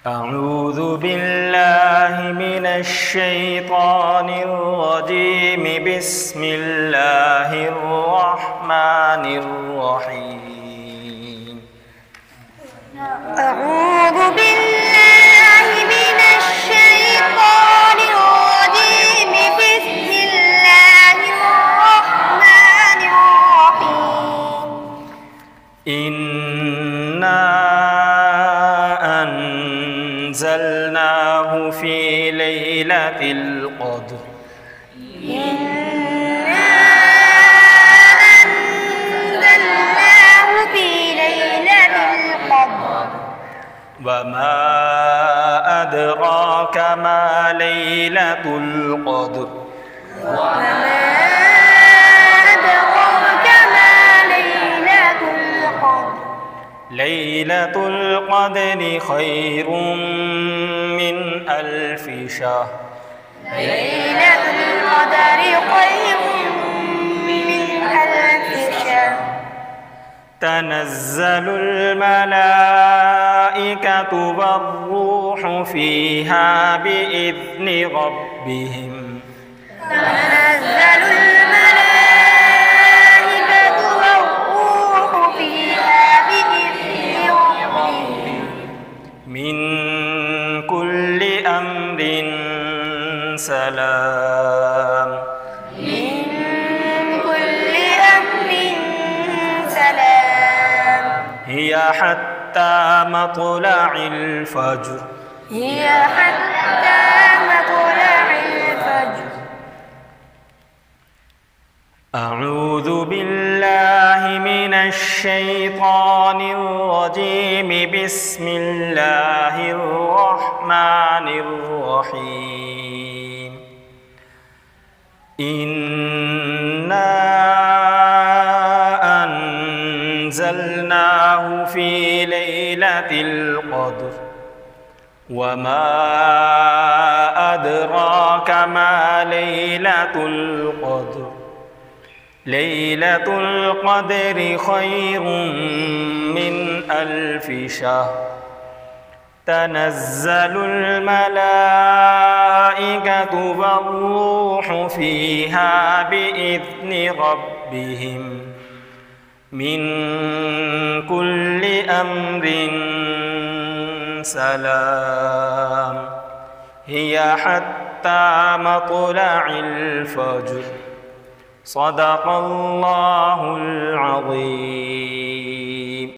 أعوذ بالله من الشيطان الرجيم. بسم الله الرحمن الرحيم. أعوذ بالله من الشيطان الرجيم. بسم الله الرحمن الرحيم. إنا أنزلناه في ليلة القدر. إنا أنزلناه في ليلة القدر. وما أدراك ما ليلة القدر. وما أدراك ما ليلة القدر. ليلة القدر خير من ألف شهر. ليلة القدر خير من ألف شهر. تنزل الملائكة والروح فيها بإذن ربهم. تنزل الملائكة والروح فيها بإذن ربهم من كل أمر سلام. من كل أمر سلام. هي حتى مطلع الفجر. هي حتى مطلع الفجر. أعوذ بالله من الشيطان الرجيم. بسم الله الرحمن الرحيم. إنا أنزلناه في ليلة القدر. وما أدراك ما ليلة القدر. ليلة القدر خير من ألف شهر. تنزل الملائكة والروح فيها بإذن ربهم من كل أمر سلام. هي حتى مطلع الفجر. صدق الله العظيم.